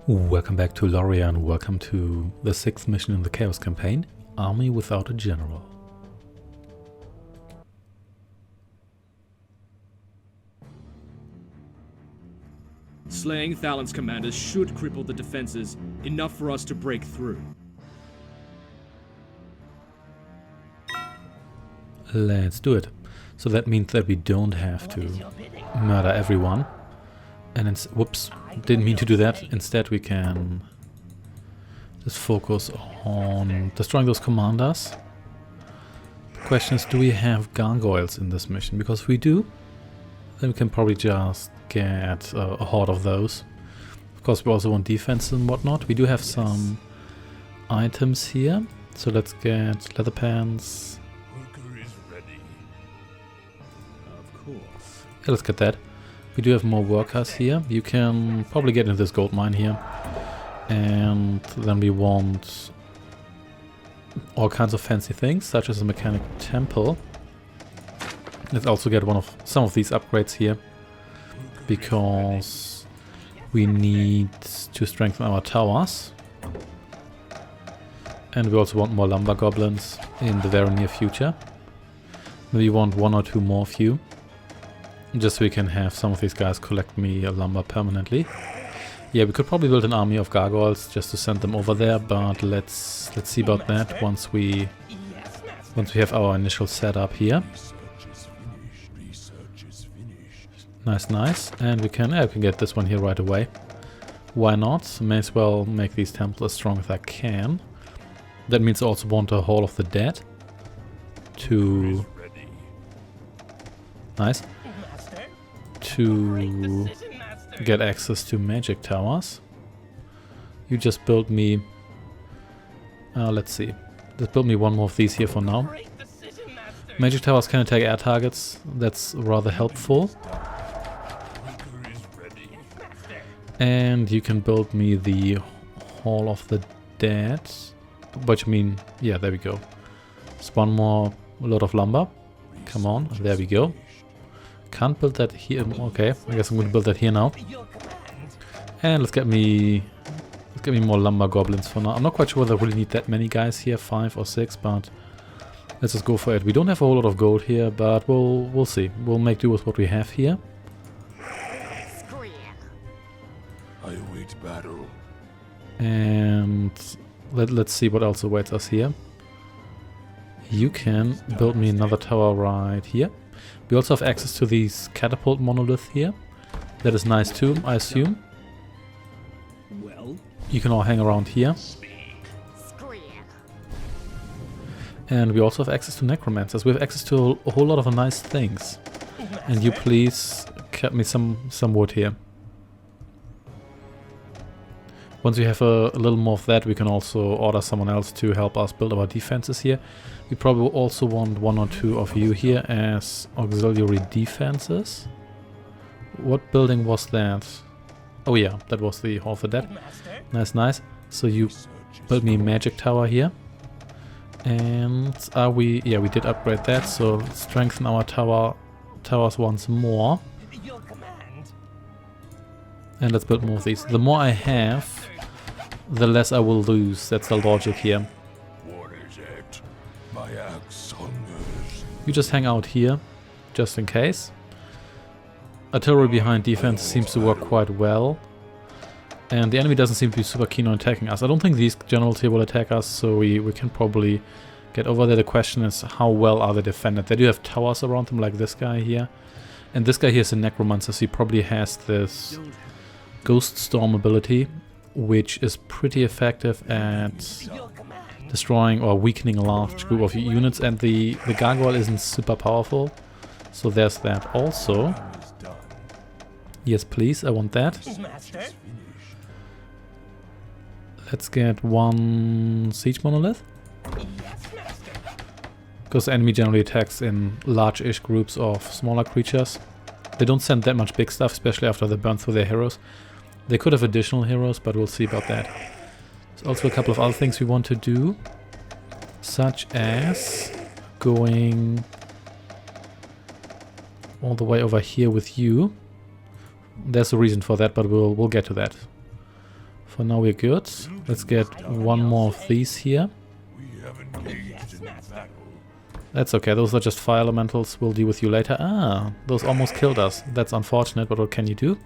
Welcome back to Loria and welcome to the 6th mission in the Chaos campaign, Army Without a General. Slaying Thalan's commanders should cripple the defenses, enough for us to break through. Let's do it. So that means that we don't have to murder everyone. And whoops, didn't mean to do that. Instead we can just focus on destroying those commanders. The question is, do we have gargoyles in this mission? Because if we do, then we can probably just get a horde of those. Of course we also want defense and whatnot. We do have some items here. So let's get leather pants. Of course. Yeah, let's get that. We do have more workers here. You can probably get into this gold mine here. And then we want all kinds of fancy things, such as a mechanic temple. Let's also get some of these upgrades here, because we need to strengthen our towers. And we also want more lumber goblins in the very near future. Maybe want one or two more of you, just so we can have some of these guys collect me lumber permanently. Yeah, we could probably build an army of gargoyles just to send them over there, but let's see about that once we have our initial setup here. Nice. And we can get this one here right away. Why not? May as well make these temples as strong as I can. That means I also want a Hall of the Dead to get access to magic towers. You just build me, let's see, just build me one more of these here for now. Magic towers can attack air targets, that's rather helpful. And you can build me the Hall of the Dead, which mean, yeah, there we go. Just one more load of lumber. Come on, there we go. Can't build that here. Okay, I guess I'm going to build that here now. And let's get me more lumber goblins for now. I'm not quite sure whether I really need that many guys here, 5 or 6, but let's just go for it. We don't have a whole lot of gold here, but we'll see. We'll make do with what we have here. I await battle. And let's see what else awaits us here. You can build me another tower right here. We also have access to these catapult monolith here. That is nice too, I assume. Well, you can all hang around here. And we also have access to necromancers. We have access to a whole lot of nice things. And you please cut me some wood here. Once we have a little more of that, we can also order someone else to help us build our defenses here. We probably also want 1 or 2 of you here as auxiliary defenses. What building was that? Oh yeah, that was the Hall of the Dead. Nice. So you build me a magic tower here. And we did upgrade that, so let's strengthen our towers once more. And let's build more of these. The more I have, the less I will lose. That's the logic here. What is it? My axe hungers. You just hang out here, just in case. Artillery behind defense seems to work quite well. And the enemy doesn't seem to be super keen on attacking us. I don't think these generals here will attack us, so we can probably get over there. The question is, how well are they defended? They do have towers around them, like this guy here. And this guy here is a necromancer, so he probably has this Ghost Storm ability, which is pretty effective at destroying or weakening a large group of units, and the gargoyle isn't super powerful, so there's that also. Yes please, I want that. Let's get 1 siege monolith, because the enemy generally attacks in large-ish groups of smaller creatures. They don't send that much big stuff, especially after they burn through their heroes. They could have additional heroes, but we'll see about that. There's also a couple of other things we want to do, such as going all the way over here with you. There's a reason for that, but we'll get to that. For now we're good. Let's get one more of these here. We have engaged in battle. That's okay, those are just fire elementals. We'll deal with you later. Ah, those almost killed us. That's unfortunate, but what can you do?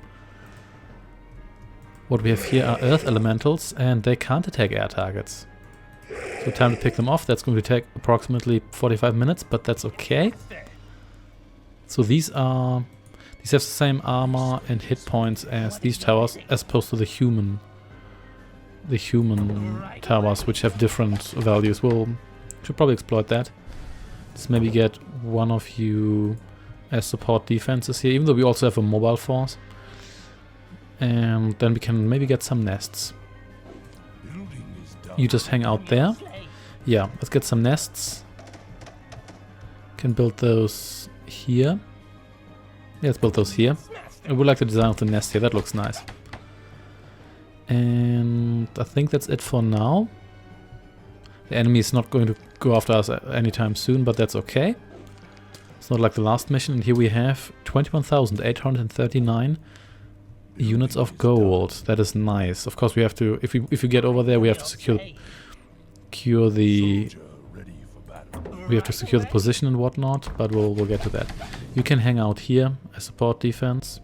What we have here are earth elementals, and they can't attack air targets. So time to pick them off. That's going to take approximately 45 minutes, but that's okay. So these have the same armor and hit points as these towers, as opposed to the human towers, which have different values. We'll should probably exploit that. Let's maybe get one of you as support defenses here, even though we also have a mobile force. And then we can maybe get some nests. You just hang out there. Yeah, let's get some nests. Can build those here. Yeah, let's build those here. I would like the design of the nest here, that looks nice. And I think that's it for now. The enemy is not going to go after us anytime soon, but that's okay. It's not like the last mission. And here we have 21,839 units of gold. That is nice. Of course, we have to, if we get over there, we have to secure the position and whatnot. But we'll get to that. You can hang out here as support defense.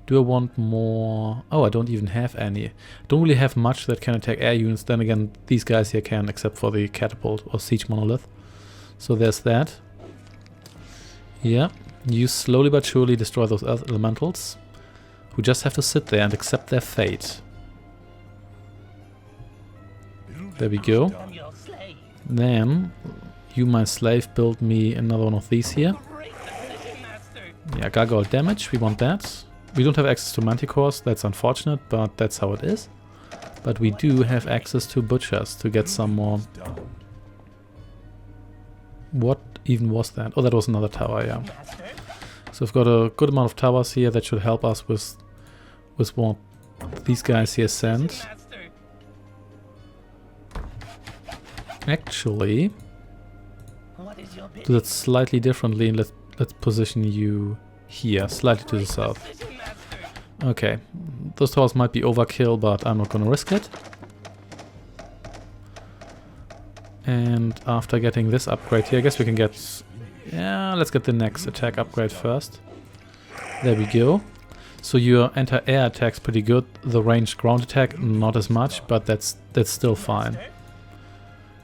Do I want more? Oh, I don't even have any. Don't really have much that can attack air units. Then again, these guys here can, except for the catapult or siege monolith. So there's that. Yeah, you slowly but surely destroy those earth elementals, who just have to sit there and accept their fate. There we go. Then, you, my slave, build me another one of these here. Yeah, gargoyle damage, we want that. We don't have access to manticores, that's unfortunate, but that's how it is. But we do have access to butchers to get some more. What even was that? Oh, that was another tower, yeah. So we've got a good amount of towers here that should help us with what these guys here send. Actually, do that slightly differently, and let's position you here, slightly to the south. Okay, those towers might be overkill, but I'm not gonna risk it. And after getting this upgrade here, I guess we can get... Yeah, let's get the next attack upgrade first. There we go. So your anti-air attack's pretty good. The ranged ground attack, not as much, but that's still fine.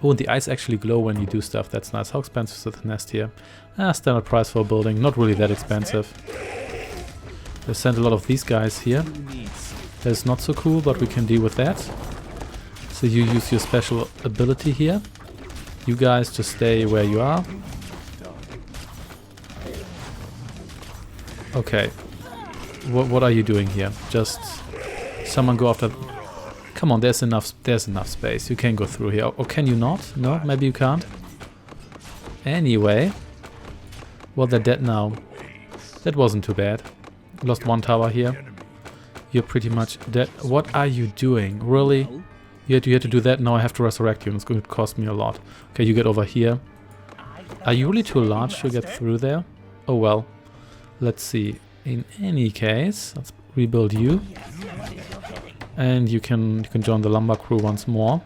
Oh, and the eyes actually glow when you do stuff. That's nice. How expensive is the nest here? Ah, standard price for a building. Not really that expensive. They sent a lot of these guys here. That's not so cool, but we can deal with that. So you use your special ability here. You guys just stay where you are. Okay. What are you doing here? Just someone go after... Come on, there's enough space. You can go through here. Or can you not? No, maybe you can't. Anyway. Well, they're dead now. That wasn't too bad. Lost one tower here. You're pretty much dead. What are you doing? Really? You had to do that? Now I have to resurrect you and it's going to cost me a lot. Okay, you get over here. Are you really too large to get through there? Oh well. Let's see. In any case, let's rebuild you. And you can join the lumber crew once more.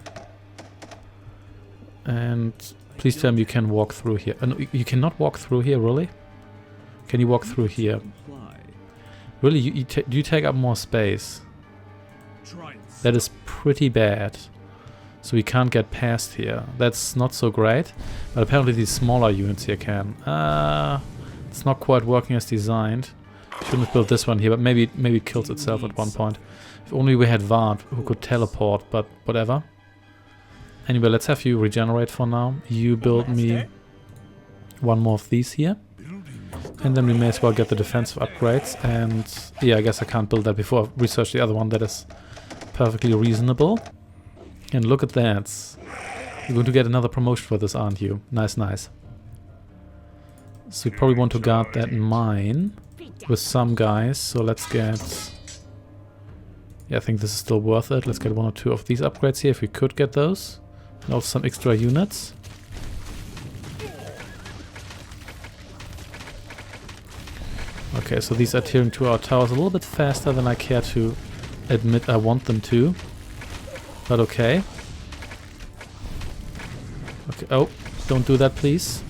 And please tell me you can walk through here. No, you cannot walk through here, really? Can you walk through here? Really, do you take up more space? That is pretty bad. So we can't get past here. That's not so great. But apparently these smaller units here can. It's not quite working as designed. Shouldn't have built this one here, but maybe it kills itself at one point. If only we had Vard who could teleport, but whatever. Anyway, let's have you regenerate for now. You build me one more of these here. And then we may as well get the defensive upgrades. And yeah, I guess I can't build that before I research the other one. That is perfectly reasonable. And look at that. You're going to get another promotion for this, aren't you? Nice, nice. So you probably want to guard that mine with some guys. So let's get... Yeah, I think this is still worth it. Let's get one or two of these upgrades here if we could get those. And also some extra units. Okay, so these are tearing to our towers a little bit faster than I care to admit I want them to. But okay. Okay, oh, don't do that, please.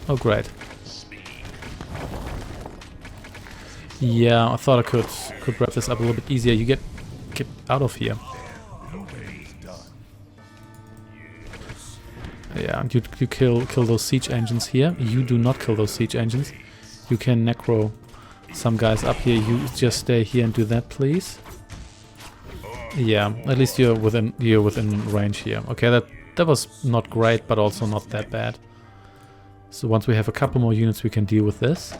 Oh, great. Yeah, I thought I could wrap this up a little bit easier. You get out of here. Yeah, and you kill those siege engines here. You do not kill those siege engines. You can necro some guys up here. You just stay here and do that, please. Yeah, at least you're within range here. Okay, that was not great, but also not that bad. So once we have a couple more units, we can deal with this.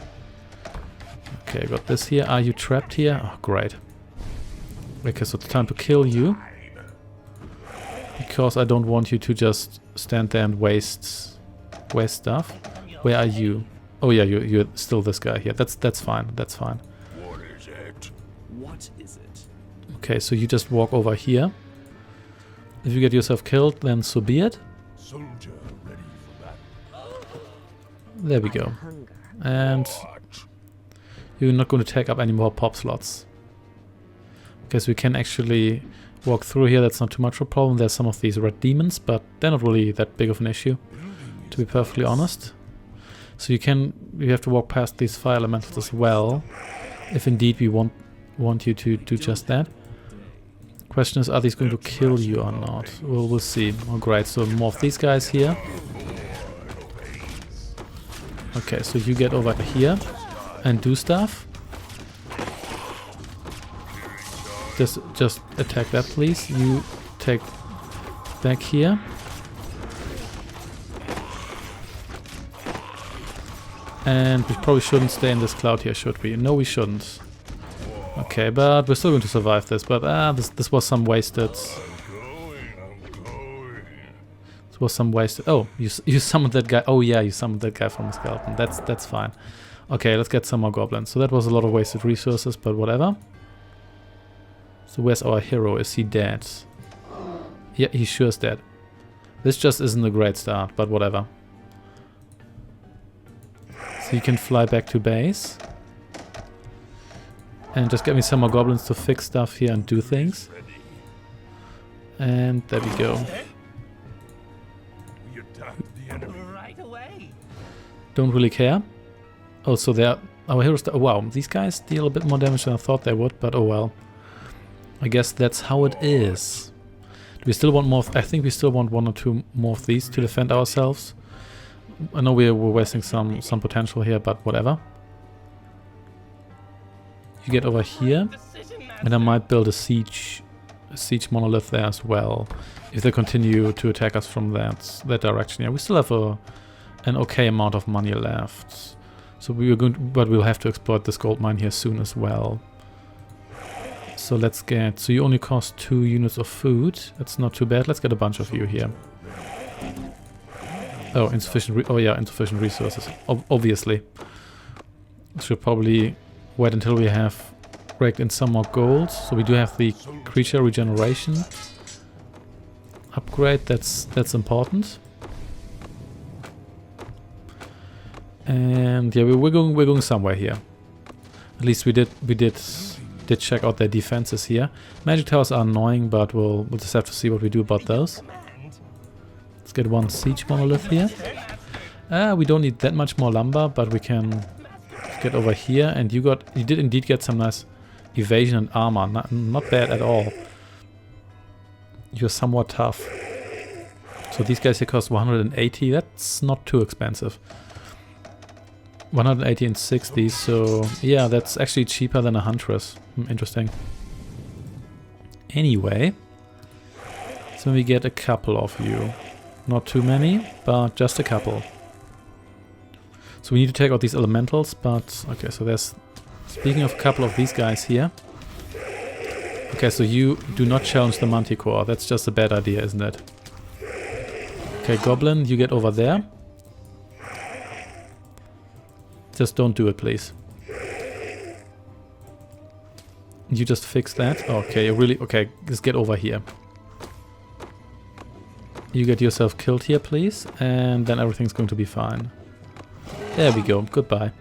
Okay, got this here. Are you trapped here? Oh, great. Okay, so it's time to kill you. Because I don't want you to just stand there and waste stuff. Where are you? Oh yeah, you're still this guy here. That's fine. That's fine. What is it? What is it? Okay, so you just walk over here. If you get yourself killed, then so be it. Soldier ready for battle. There we go. And you're not going to take up any more pop slots. Okay, so we can actually walk through here. That's not too much of a problem. There's some of these red demons, but they're not really that big of an issue, to be perfectly honest. So you have to walk past these fire elementals as well, if indeed we want you to do just that. Question is, are these going to kill you or not? Well, we'll see. Oh, great. So more of these guys here. Okay, so you get over here and do stuff. Just attack that, please. You take back here. And we probably shouldn't stay in this cloud here, should we? No, we shouldn't. Okay, but we're still going to survive this. But this was some wasted. This was some wasted. Oh, you summoned that guy. Oh yeah, you summoned that guy from the skeleton. That's fine. Okay, let's get some more goblins. So that was a lot of wasted resources, but whatever. So where's our hero? Is he dead? Yeah, he sure is dead. This just isn't a great start, but whatever. So you can fly back to base. And just get me some more goblins to fix stuff here and do things. And there we go. Don't really care. Oh, so our heroes... Oh, wow, these guys deal a bit more damage than I thought they would, but oh well. I guess that's how it is. Do we still want more? I think we still want 1 or 2 more of these to defend ourselves. I know we're wasting some potential here, but whatever. You get over here, and I might build a siege monolith there as well, if they continue to attack us from that direction. Yeah, we still have an okay amount of money left, so but we'll have to exploit this gold mine here soon as well. So let's get... So you only cost 2 units of food. That's not too bad. Let's get a bunch of you here. Oh, insufficient... Oh yeah, insufficient resources. Obviously. Should probably wait until we have raked in some more gold. So we do have the creature regeneration upgrade. That's important. And yeah, we're going somewhere here. At least we did check out their defenses here. Magic towers are annoying, but we'll just have to see what we do about those. Let's get 1 siege monolith here. We don't need that much more lumber, but we can get over here. And you did indeed get some nice evasion and armor. Not bad at all. You're somewhat tough. So these guys here cost 180. That's not too expensive. 180 and 60, so yeah, that's actually cheaper than a huntress. Interesting. Anyway, so we get a couple of you. Not too many, but just a couple. So we need to take out these elementals, but okay, so there's... Speaking of a couple of these guys here. Okay, so you do not challenge the manticore. That's just a bad idea, isn't it? Okay, goblin, you get over there. Just don't do it, please. You just fix that. Okay, really... Okay, just get over here. You get yourself killed here, please. And then everything's going to be fine. There we go. Goodbye.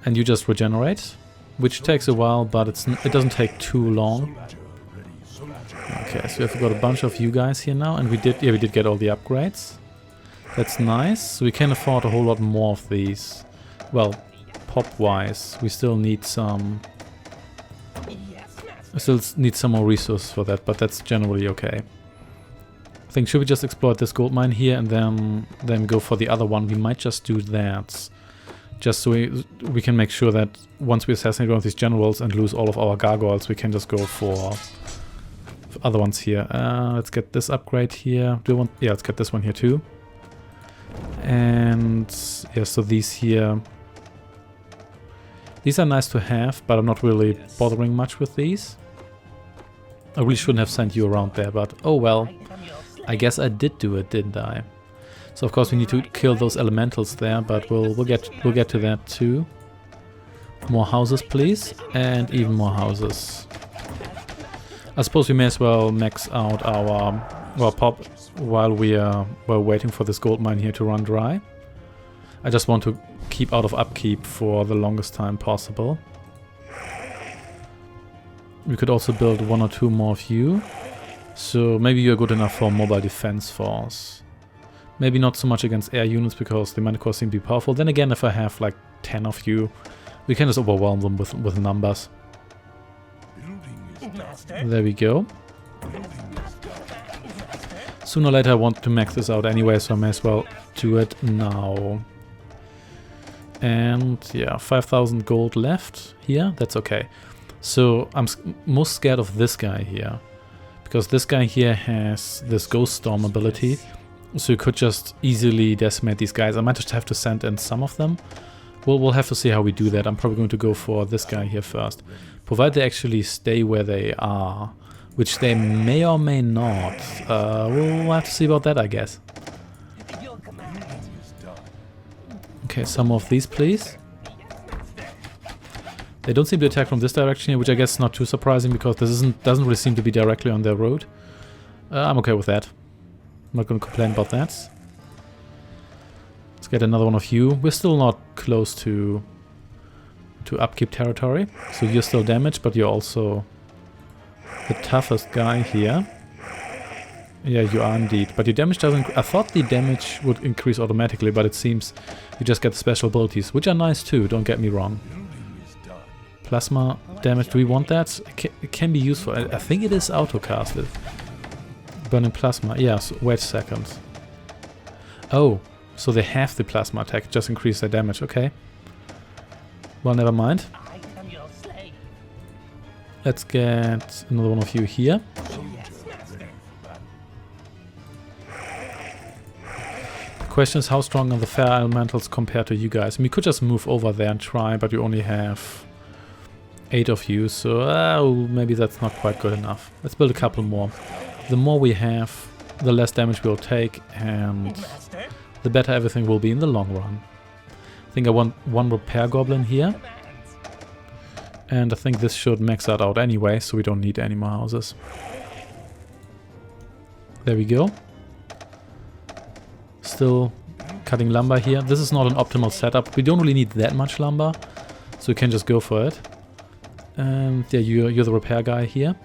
And you just regenerate. Which takes a while, but it doesn't take too long. Okay, so we've got a bunch of you guys here now, and we did get all the upgrades. That's nice. So we can afford a whole lot more of these. Well, pop-wise, we still need some... I still need some more resources for that, but that's generally okay. I think, should we just exploit this gold mine here and then go for the other one? We might just do that. Just so we can make sure that once we assassinate one of these generals and lose all of our gargoyles, we can just go for other ones here. Let's get this upgrade here. Do you want? Yeah, let's get this one here too. And yeah, so these here. These are nice to have, but I'm not really bothering much with these. I really shouldn't have sent you around there, but oh well. I guess I did do it, didn't I? So of course we need to kill those elementals there, but we'll get to that too. More houses, please, and even more houses. I suppose we may as well max out our pop while we're waiting for this gold mine here to run dry. I just want to keep out of upkeep for the longest time possible. We could also build 1 or 2 more of you. So maybe you're good enough for mobile defense force. Maybe not so much against air units because the Manticores seem to be powerful. Then again, if I have like 10 of you, we can just overwhelm them with numbers. There we go. Sooner or later I want to max this out anyway, so I may as well do it now. And yeah, 5,000 gold left here. That's okay. So I'm most scared of this guy here. Because this guy here has this Ghost Storm ability. So you could just easily decimate these guys. I might just have to send in some of them. We'll have to see how we do that. I'm probably going to go for this guy here first. Provided they actually stay where they are. Which they may or may not. We'll have to see about that, I guess. Okay, some of these, please. They don't seem to attack from this direction here, which I guess is not too surprising because this doesn't really seem to be directly on their road. I'm okay with that. I'm not going to complain about that. Let's get another one of you. We're still not close to upkeep territory, so you're still damaged, but you're also the toughest guy here. Yeah, you are indeed. But your damage doesn't... I thought the damage would increase automatically, but it seems you just get the special abilities, which are nice too, don't get me wrong. Plasma damage, do we want that? It can be useful. I think it is auto-casted. Burning plasma, yes, wait a second. Oh, so they have the plasma attack, just increase their damage, okay. Well, never mind. Let's get another one of you here. The question is how strong are the fair elementals compared to you guys? I mean, we could just move over there and try, but you only have 8 of you, so maybe that's not quite good enough. Let's build a couple more. The more we have, the less damage we'll take, and the better everything will be in the long run. I think I want 1 repair goblin here. And I think this should max that out anyway, so we don't need any more houses. There we go. Still cutting lumber here. This is not an optimal setup. We don't really need that much lumber, so we can just go for it. And yeah, you're the repair guy here.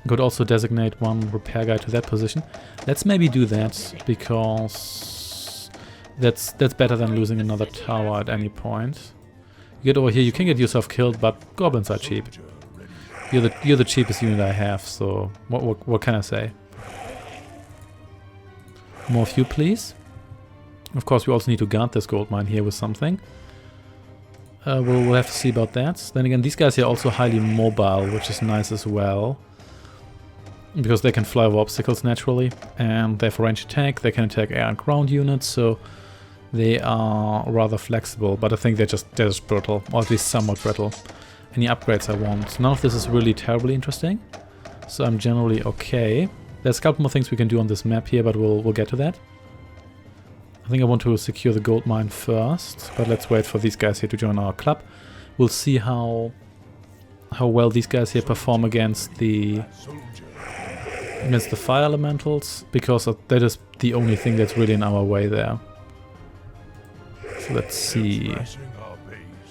You could also designate 1 repair guy to that position. Let's maybe do that, because that's better than losing another tower at any point. You get over here, you can get yourself killed, but goblins are cheap. You're the cheapest unit I have, so what can I say? More of you, please. Of course, we also need to guard this gold mine here with something. We'll have to see about that. Then again, these guys here are also highly mobile, which is nice as well. Because they can fly over obstacles naturally, and they have a range attack, they can attack air and ground units, so they are rather flexible, but I think they're just brittle, or at least somewhat brittle. Any upgrades I want. None of this is really terribly interesting, so I'm generally okay. There's a couple more things we can do on this map here, but we'll get to that. I think I want to secure the gold mine first, but let's wait for these guys here to join our club. We'll see how well these guys here perform against the fire elementals, because that is the only thing that's really in our way there. So let's see.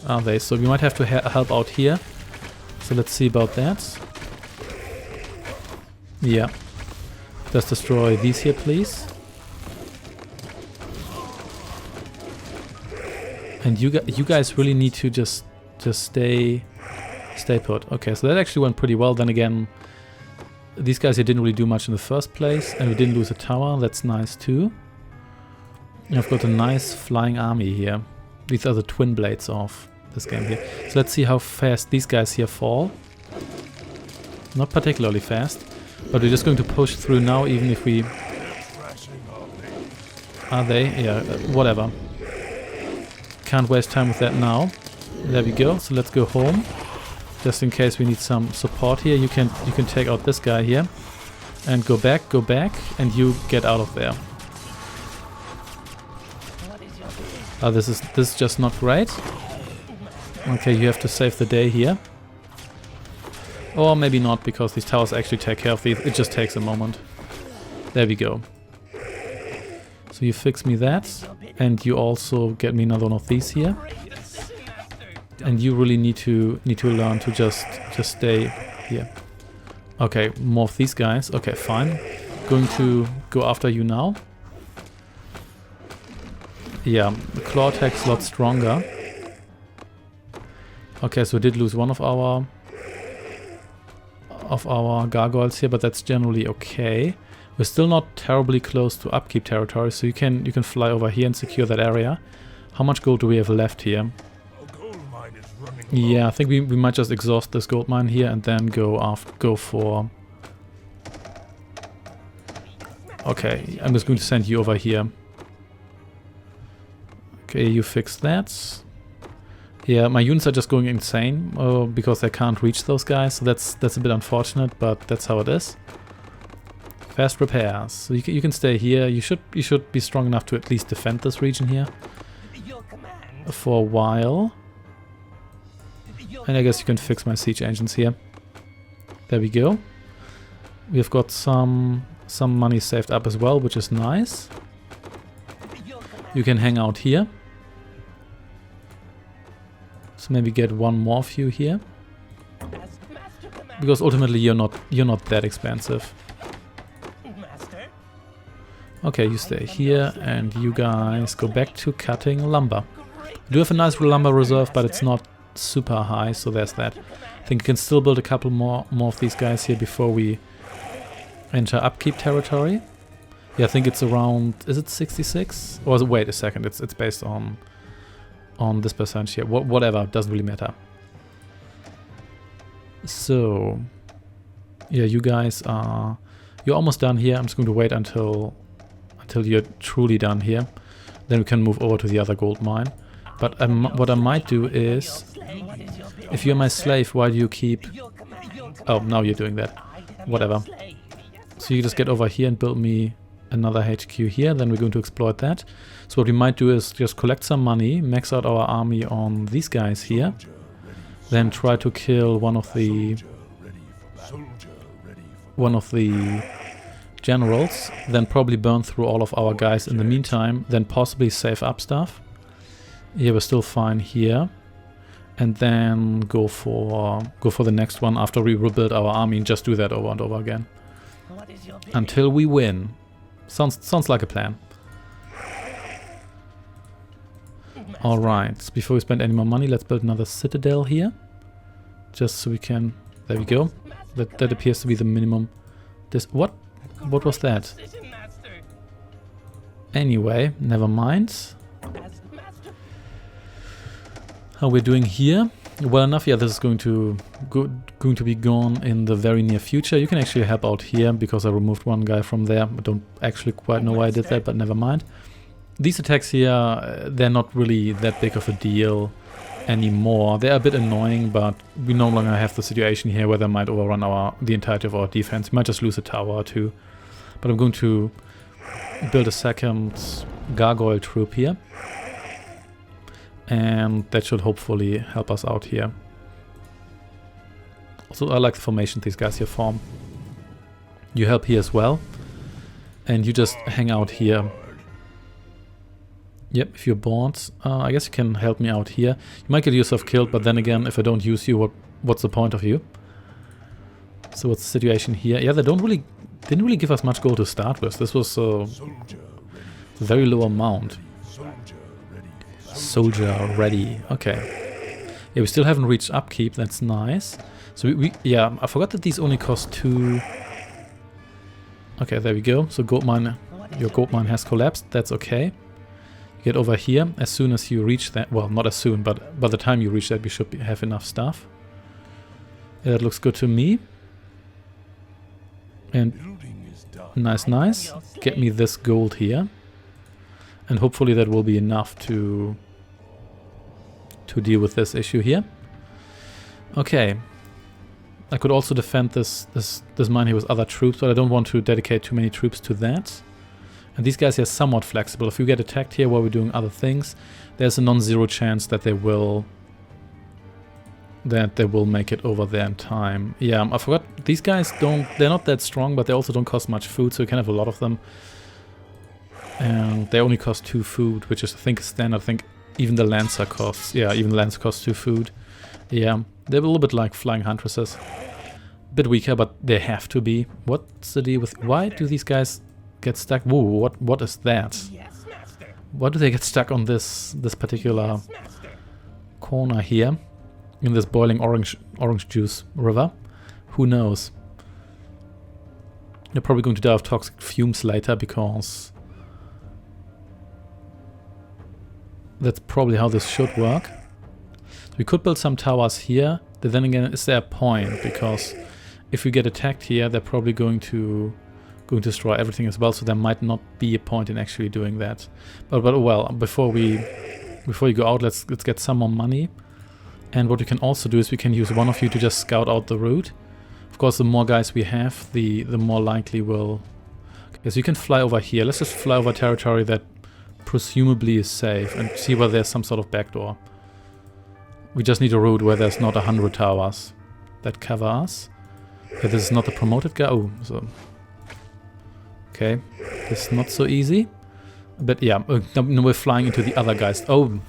Are they? So we might have to help out here. So let's see about that. Yeah, Let's destroy these here, please. And you guys really need to just stay put. Okay, so that actually went pretty well. Then again, these guys here didn't really do much in the first place, and we didn't lose a tower. That's nice too. And I've got a nice flying army here. These are the twin blades of this game here. So let's see how fast these guys here fall. Not particularly fast, but we're just going to push through now, even if we... Are they? Yeah, whatever. Can't waste time with that now. There we go. So let's go home. Just in case we need some support here. You can take out this guy here. And go back, and you get out of there. This is just not great. Okay, you have to save the day here. Or maybe not, because these towers actually take care of these. It just takes a moment. There we go. So you fix me that, and you also get me another one of these here. And you really need to learn to just stay here. Okay, more of these guys. Okay, fine. Going to go after you now. Yeah, the claw attack's a lot stronger. Okay, so we did lose one of our gargoyles here, but that's generally okay. We're still not terribly close to upkeep territory, so you can fly over here and secure that area. How much gold do we have left here? Yeah, I think we might just exhaust this gold mine here and then go for... Okay, I'm just going to send you over here. Okay, you fix that. Yeah, my units are just going insane because they can't reach those guys, so that's a bit unfortunate, but that's how it is. Fast repairs. So you can stay here. You should be strong enough to at least defend this region here for a while. And I guess you can fix my siege engines here. There we go. We've got some money saved up as well, which is nice. You can hang out here. So maybe get one more of you here. Because ultimately you're not that expensive. Okay, you stay here and you guys go back to cutting lumber. We do have a nice lumber reserve, but it's not super high, so there's that. I think you can still build a couple more of these guys here before we enter upkeep territory. Yeah, I think it's around, is it 66? Or wait a second, it's based on this percentage here. Whatever, doesn't really matter. So, yeah, you guys are... You're almost done here. I'm just going to wait until you're truly done here. Then we can move over to the other gold mine. But what I might do is... If you're my slave, why do you keep... Oh, now you're doing that. Whatever. So you just get over here and build me another HQ here. Then we're going to exploit that. So what we might do is just collect some money, max out our army on these guys here. Then try to kill one of the generals. Then probably burn through all of our guys in the meantime. Then possibly save up stuff. Yeah, we're still fine here. And then go for the next one after we rebuild our army and just do that over and over again. Until we win. Sounds like a plan. Alright, before we spend any more money, let's build another citadel here. Just so we can... There we go. That appears to be the minimum. What was that? Anyway, never mind. How we're doing here? Well enough, yeah, this is going to be gone in the very near future. You can actually help out here because I removed one guy from there. I don't actually quite know why I did that, but never mind. These attacks here, they're not really that big of a deal anymore. They're a bit annoying, but we no longer have the situation here where they might overrun the entirety of our defense. We might just lose a tower or two. But I'm going to build a second gargoyle troop here. And that should hopefully help us out here. Also, I like the formation these guys here form. You help here as well. And you just hang out here. Yep, if you're bored, I guess you can help me out here. You might get yourself killed, but then again, if I don't use you, what's the point of you? So what's the situation here? Yeah, they don't didn't really give us much gold to start with. This was a Soldier very low amount. Soldier ready. Soldier ready. Okay. Yeah, we still haven't reached upkeep. That's nice. So yeah, I forgot that these only cost 2. Okay, there we go. So gold mine, your gold mine has collapsed. That's okay. You get over here. As soon as you reach that, well, not as soon, but by the time you reach that, we should have enough stuff. Yeah, that looks good to me. And Building is done. nice, nice. Get me this gold here. And hopefully that will be enough to deal with this issue here. Okay. I could also defend this mine here with other troops, but I don't want to dedicate too many troops to that. And these guys are somewhat flexible. If you get attacked here while we're doing other things, there's a non-zero chance that they will make it over there in time. Yeah, I forgot, these guys they're not that strong, but they also don't cost much food, so you can have a lot of them. And they only cost 2 food, which is, I think, standard. I think even the Lancer costs, yeah, even the Lancer costs 2 food. Yeah, they're a little bit like flying huntresses. A bit weaker, but they have to be. What's the deal with, why do these guys get stuck? Whoa, what is that? Why do they get stuck on this particular corner here? In this boiling orange juice river? Who knows? They're probably going to die of toxic fumes later, because that's probably how this should work. We could build some towers here. But then again, is there a point? Because if we get attacked here, they're probably going to destroy everything as well. So there might not be a point in actually doing that. But well, before you go out, let's get some more money. And what we can also do is we can use one of you to just scout out the route. Of course, the more guys we have, the more likely we'll... Okay, so you can fly over here. Let's just fly over territory that presumably is safe and see whether there's some sort of backdoor. We just need a route where there's not 100 towers that cover us. Okay, this is not the promoted guy. Oh, so... Okay, this is not so easy. But yeah, no, we're flying into the other guys. Oh,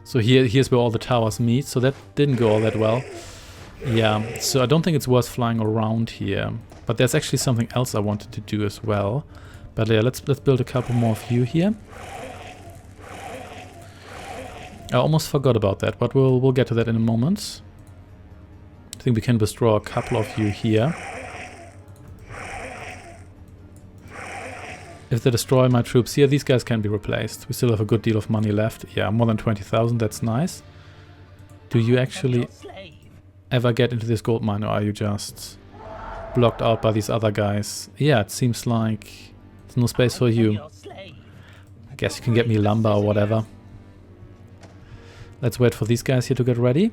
so here's where all the towers meet. So that didn't go all that well. Yeah, so I don't think it's worth flying around here. But there's actually something else I wanted to do as well. But yeah, let's build a couple more of you here. I almost forgot about that, but we'll get to that in a moment. I think we can withdraw a couple of you here. If they destroy my troops here, these guys can be replaced. We still have a good deal of money left. Yeah, more than 20,000, that's nice. Do you actually ever get into this gold mine, or are you just blocked out by these other guys? Yeah, it seems like there's no space for you. I guess you can get me lumber or whatever. Let's wait for these guys here to get ready.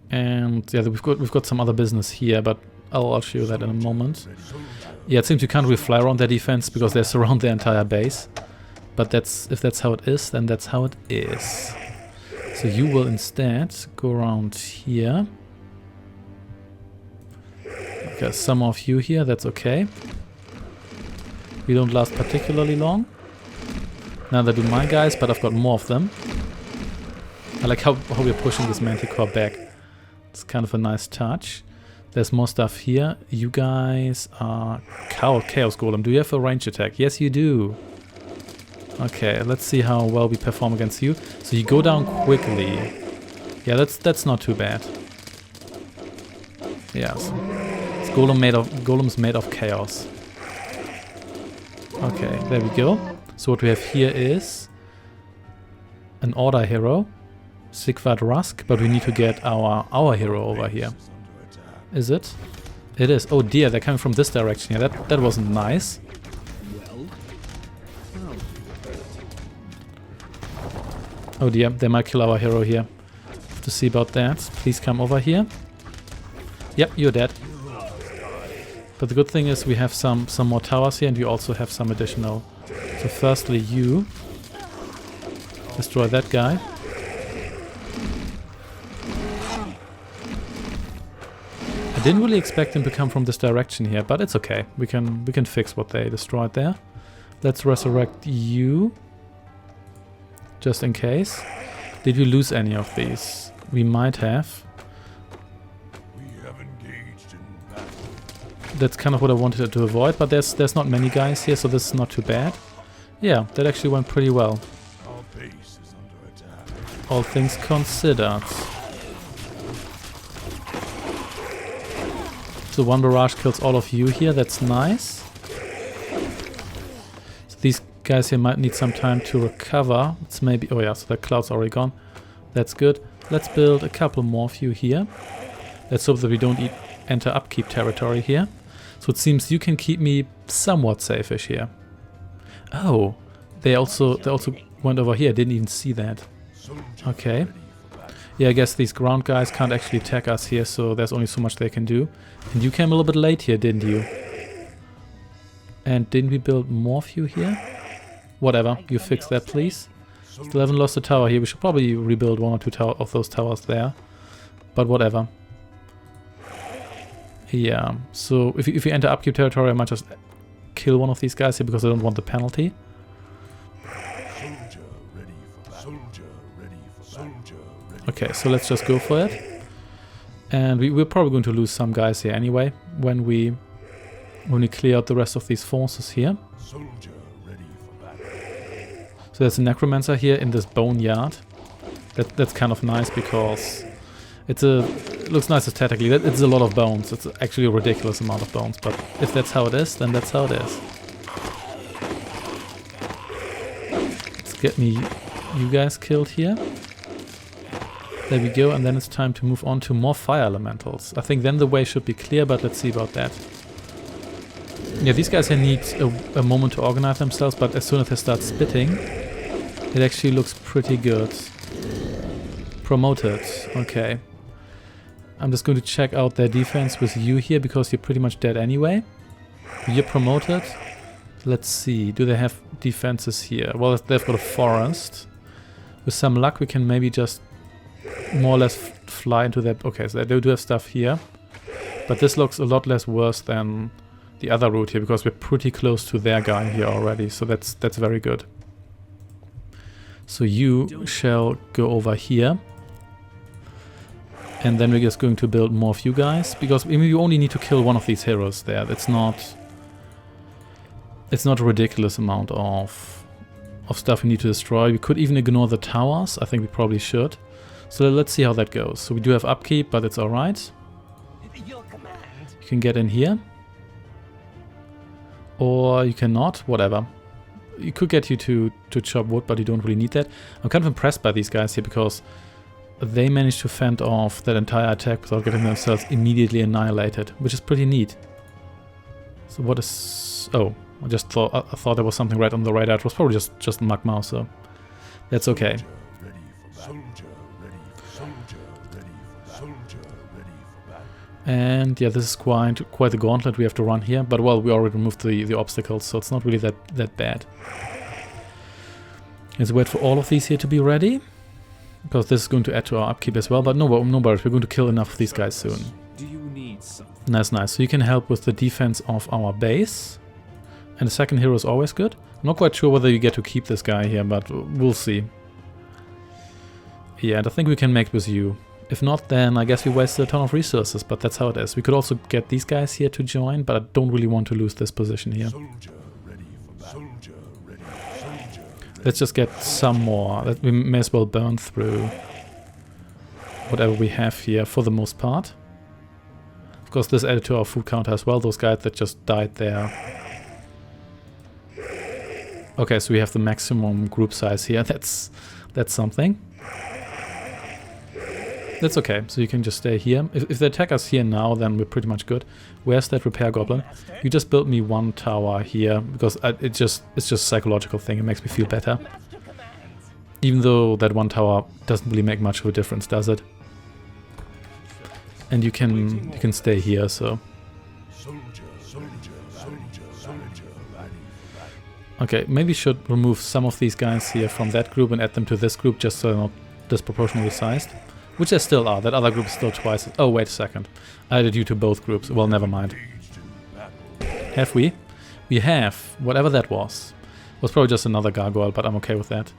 And yeah, we've got some other business here, but I'll show you that in a moment. Yeah, it seems you can't really fly around their defense because they surround their entire base. But if that's how it is, then that's how it is. So you will instead go around here. Okay, some of you here, that's okay. We don't last particularly long. Neither do my guys, but I've got more of them. I like how we're pushing this Manticore back. It's kind of a nice touch. There's more stuff here. You guys are Chaos Golem. Do you have a range attack? Yes, you do. Okay, let's see how well we perform against you. So you go down quickly. Yeah, that's not too bad. Yeah, so it's golems made of chaos. Okay, there we go. So what we have here is an Order hero, Sigvard Rusk, but we need to get our hero over here. Is it? It is. Oh dear, they're coming from this direction. Yeah, that wasn't nice. Oh dear, they might kill our hero here. Have to see about that. Please come over here. Yep, you're dead. But the good thing is we have some more towers here, and you also have some additional. So firstly, you destroy that guy. I didn't really expect them to come from this direction here, but it's okay. We can fix what they destroyed there. Let's resurrect you. Just in case. Did we lose any of these? We might have. We have engaged in battle. That's kind of what I wanted to avoid, but there's not many guys here, so this is not too bad. Yeah, that actually went pretty well. Our base is under attack. All things considered. So one barrage kills all of you here, that's nice. So these guys here might need some time to recover. It's maybe... oh yeah, so the cloud's already gone. That's good. Let's build a couple more of you here. Let's hope that we don't enter upkeep territory here. So it seems you can keep me somewhat safe-ish here. Oh, they also went over here. I didn't even see that. Okay. Yeah, I guess these ground guys can't actually attack us here, so there's only so much they can do. And you came a little bit late here, didn't you? And didn't we build more of you here? Whatever, you fix that, please. Still haven't lost a tower here. We should probably rebuild one or two of those towers there. But whatever. Yeah, so if you enter upkeep territory, I might just kill one of these guys here because I don't want the penalty. Okay, so let's just go for it. And we're probably going to lose some guys here anyway when we clear out the rest of these forces here. So there's a necromancer here in this boneyard. That's kind of nice because it looks nice aesthetically. It's a lot of bones. It's actually a ridiculous amount of bones, but if that's how it is, then that's how it is. Let's get me you guys killed here. There we go, and then it's time to move on to more fire elementals. I think then the way should be clear, but let's see about that. Yeah, these guys here need a moment to organize themselves, but as soon as they start spitting, it actually looks pretty good. Promoted, okay. I'm just going to check out their defense with you here, because you're pretty much dead anyway. You're promoted. Let's see, do they have defenses here? Well, they've got a forest. With some luck, we can maybe just more or less fly into their... okay, so they do have stuff here. But this looks a lot less worse than the other route here, because we're pretty close to their guy here already, so that's very good. So you shall go over here. And then we're just going to build more of you guys, because you only need to kill one of these heroes there. It's not a ridiculous amount of stuff we need to destroy. We could even ignore the towers. I think we probably should. So let's see how that goes. So we do have upkeep, but it's alright. You can get in here. Or you cannot, whatever. You could get you to chop wood, but you don't really need that. I'm kind of impressed by these guys here, because they managed to fend off that entire attack without getting themselves immediately annihilated, which is pretty neat. So what is... oh, I thought there was something right on the radar. It was probably just magma, so that's okay. And yeah, this is quite the gauntlet we have to run here, but well, we already removed the obstacles, so it's not really that bad. Let's wait for all of these here to be ready, because this is going to add to our upkeep as well, but no worries, we're going to kill enough of these guys soon. Do you need something? Nice. So you can help with the defense of our base, and the second hero is always good. I'm not quite sure whether you get to keep this guy here, but we'll see. Yeah, and I think we can make with you. If not, then I guess we wasted a ton of resources, but that's how it is. We could also get these guys here to join, but I don't really want to lose this position here. Let's just get some more. We may as well burn through whatever we have here for the most part. Of course, this added to our food counter as well, those guys that just died there. Okay, so we have the maximum group size here. That's something. That's okay, so you can just stay here. If they attack us here now, then we're pretty much good. Where's that repair goblin? You just built me one tower here, because it's just a psychological thing. It makes me feel better. Even though that one tower doesn't really make much of a difference, does it? And you can stay here, so... okay, maybe should remove some of these guys here from that group and add them to this group, just so they're not disproportionately sized. Which they still are. That other group is still twice. Oh, wait a second. I added you to both groups. Well, never mind. Have we? We have. Whatever that was. It was probably just another gargoyle, but I'm okay with that.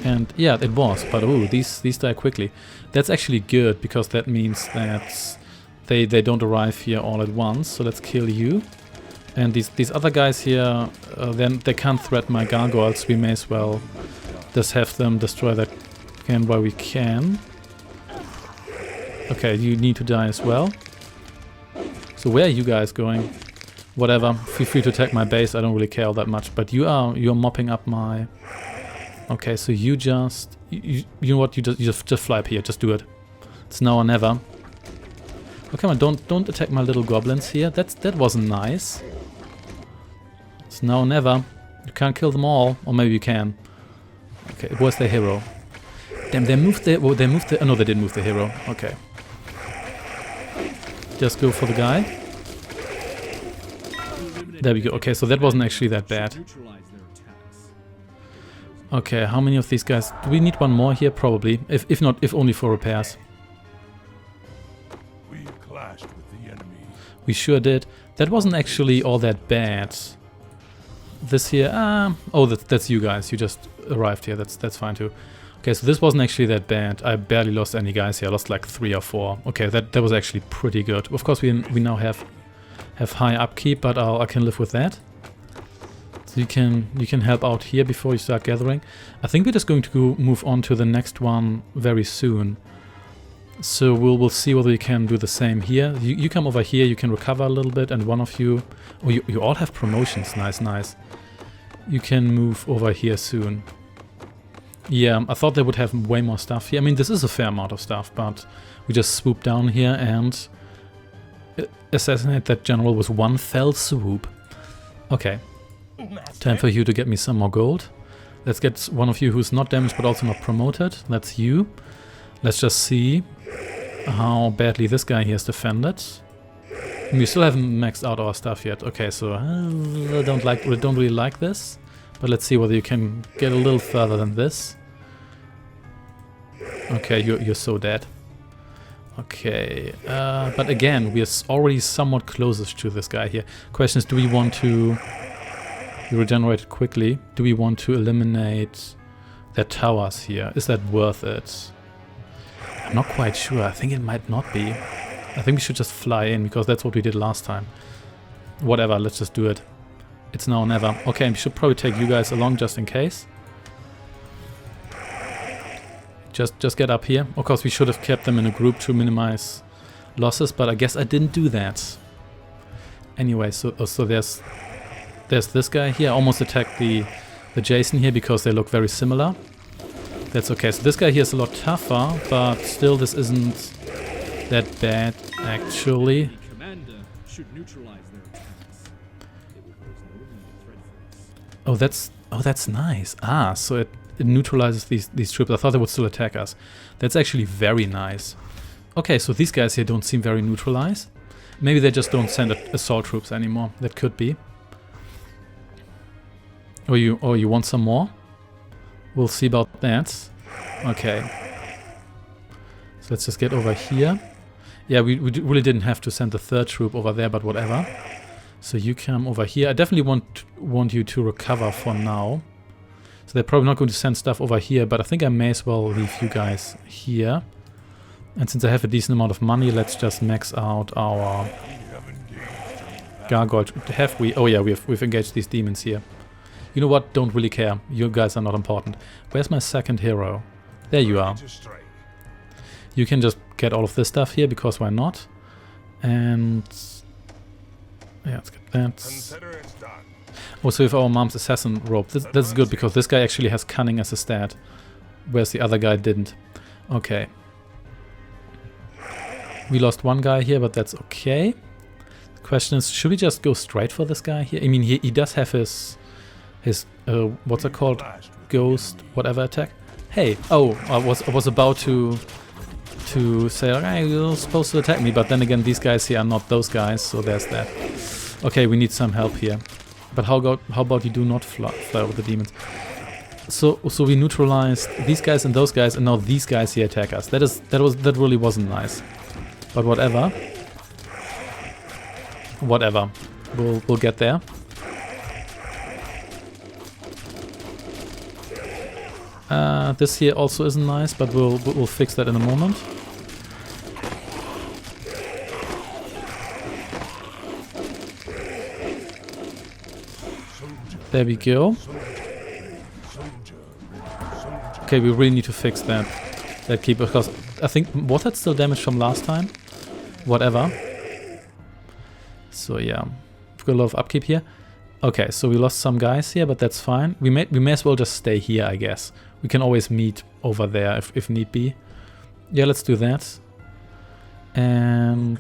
And yeah, it was. But ooh, these die quickly. That's actually good, because that means that they don't arrive here all at once. So let's kill you. And these other guys here, then they can't threaten my gargoyles. We may as well just have them destroy that again while we can. Okay, you need to die as well. So where are you guys going? Whatever, feel free to attack my base. I don't really care all that much. But you're mopping up my. Okay, so you just you know what? You just fly up here. Just do it. It's now or never. Oh, come on! Don't attack my little goblins here. That wasn't nice. It's now or never. You can't kill them all, or maybe you can. Okay, it was their hero. Damn, they moved the. Oh, no, they didn't move the hero. Okay. Just go for the guy. There we go. Okay, so that wasn't actually that bad. Okay, how many of these guys? Do we need one more here? Probably. If not, if only for repairs. We clashed with the enemy. We sure did. That wasn't actually all that bad. This here, oh, that's you guys. You just arrived here. That's fine too. Okay, so this wasn't actually that bad. I barely lost any guys here. I lost like 3 or 4. Okay, that was actually pretty good. Of course, we now have high upkeep, but I can live with that. So you can help out here before you start gathering. I think we're just going to move on to the next one very soon. So we'll see whether we can do the same here. You come over here. You can recover a little bit, and one of you. Oh, you all have promotions. Nice. You can move over here soon. Yeah, I thought they would have way more stuff here. I mean, this is a fair amount of stuff, but we just swoop down here and assassinate that general with one fell swoop. Okay. Time for you to get me some more gold. Let's get one of you who's not damaged but also not promoted. That's you. Let's just see how badly this guy here is defended. And we still haven't maxed out our stuff yet. Okay, so I don't really like this. But let's see whether you can get a little further than this. Okay, you're so dead. Okay, but again, we are already somewhat closest to this guy here. Question is, do we want to... You regenerated quickly. Do we want to eliminate their towers here? Is that worth it? I'm not quite sure. I think it might not be. I think we should just fly in, because that's what we did last time. Whatever, let's just do it. It's now or never. Okay, and we should probably take you guys along just in case. Just get up here. Of course, we should have kept them in a group to minimize losses, but I guess I didn't do that. Anyway, so there's this guy here. I almost attacked the Jason here because they look very similar. That's okay. So this guy here is a lot tougher, but still this isn't that bad actually. Oh, that's nice. Ah, so it neutralizes these troops. I thought they would still attack us. That's actually very nice. Okay, so these guys here don't seem very neutralized. Maybe they just don't send assault troops anymore. That could be. Oh, you want some more? We'll see about that. Okay. So let's just get over here. Yeah, we really didn't have to send the third troop over there, but whatever. So you come over here. I definitely want you to recover for now. So they're probably not going to send stuff over here, but I think I may as well leave you guys here. And since I have a decent amount of money, let's just max out our gargoyle. Have we? Oh yeah, we've engaged these demons here. You know what? Don't really care. You guys are not important. Where's my second hero? There you are. You can just get all of this stuff here, because why not? And yeah, let's get that. Also, with our mom's assassin rope. That's good, because this guy actually has cunning as a stat, whereas the other guy didn't. Okay. We lost one guy here, but that's okay. The question is, should we just go straight for this guy here? I mean, he does have his what's it called? Ghost whatever attack. Hey, oh, I was about to say, okay, you're supposed to attack me, but then again, these guys here are not those guys, so there's that. Okay, we need some help here. But how about you do not fly over the demons? So we neutralized these guys and those guys, and now these guys here attack us. That really wasn't nice. But whatever. Whatever. We'll get there. This here also isn't nice, but we'll fix that in a moment. There we go. Okay, we really need to fix that keeper, because I think, was that still damage from last time? Whatever. So yeah, we've got a lot of upkeep here. Okay, so we lost some guys here, but that's fine. We may as well just stay here, I guess. We can always meet over there if need be. Yeah, let's do that. And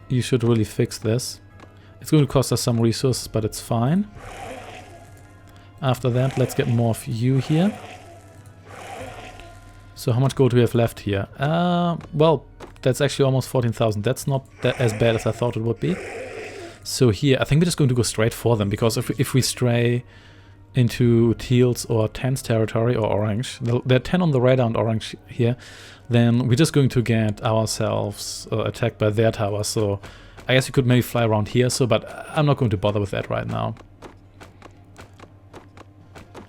you should really fix this. It's going to cost us some resources, but it's fine. After that, let's get more of you here. So how much gold do we have left here? Well, that's actually almost 14,000. That's not as bad as I thought it would be. So here, I think we're just going to go straight for them, because if we stray into teals or 10's territory or orange, they're 10 on the radar and orange here, then we're just going to get ourselves attacked by their tower. So I guess you could maybe fly around here, but I'm not going to bother with that right now.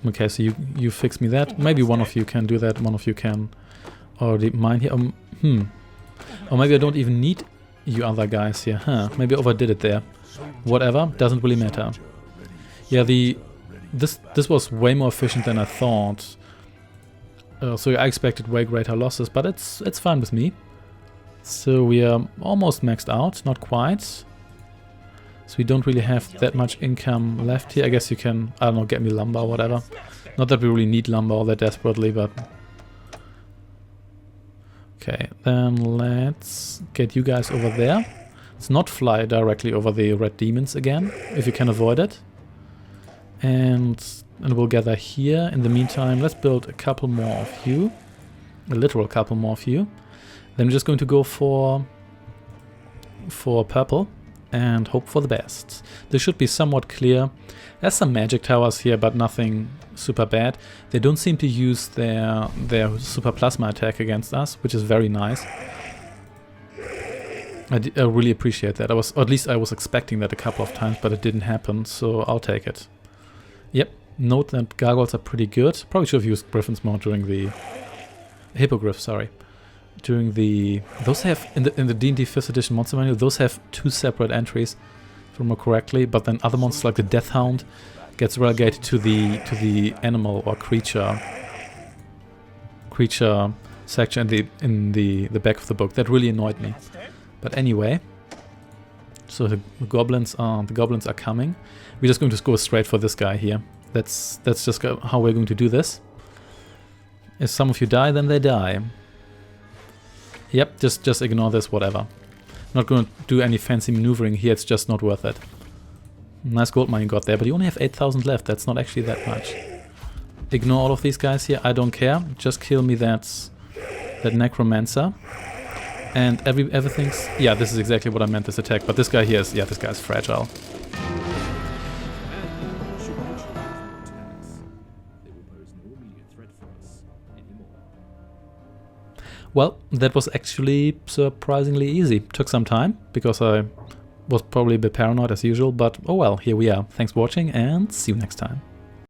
Okay, so you fix me that. Maybe one of you can do that, one of you can already mine here. Or maybe I don't even need you other guys here. Maybe I overdid it there. Whatever, doesn't really matter. Yeah, this was way more efficient than I thought. So I expected way greater losses, but it's fine with me. So we are almost maxed out, not quite. So we don't really have that much income left here. I guess you can, I don't know, get me lumber or whatever. Not that we really need lumber all that desperately, but... Okay, then let's get you guys over there. Let's not fly directly over the red demons again, if you can avoid it. And we'll gather here. In the meantime, let's build a couple more of you. A literal couple more of you. Then we're just going to go for purple and hope for the best. This should be somewhat clear. There's some magic towers here, but nothing super bad. They don't seem to use their super plasma attack against us, which is very nice. I really appreciate that. Or at least I was expecting that a couple of times, but it didn't happen, so I'll take it. Yep, note that gargoyles are pretty good. Probably should have used griffins more during the... Hippogriff, sorry. During the... Those have, in the D&D 5th edition monster manual, those have 2 separate entries, if I remember correctly, but then other monsters like the Death Hound gets relegated to the animal or creature section in the back of the book. That really annoyed me. But anyway, so the goblins are coming. We're just going to go straight for this guy here. That's just how we're going to do this. If some of you die, then they die. Yep, just ignore this, whatever. Not going to do any fancy maneuvering here, it's just not worth it. Nice gold mine you got there, but you only have 8,000 left, that's not actually that much. Ignore all of these guys here, I don't care. Just kill me that necromancer. And everything's... Yeah, this is exactly what I meant, this attack. But this guy here is... Yeah, this guy's fragile. Well, that was actually surprisingly easy. Took some time, because I was probably a bit paranoid as usual. But oh well, here we are. Thanks for watching, and see you next time.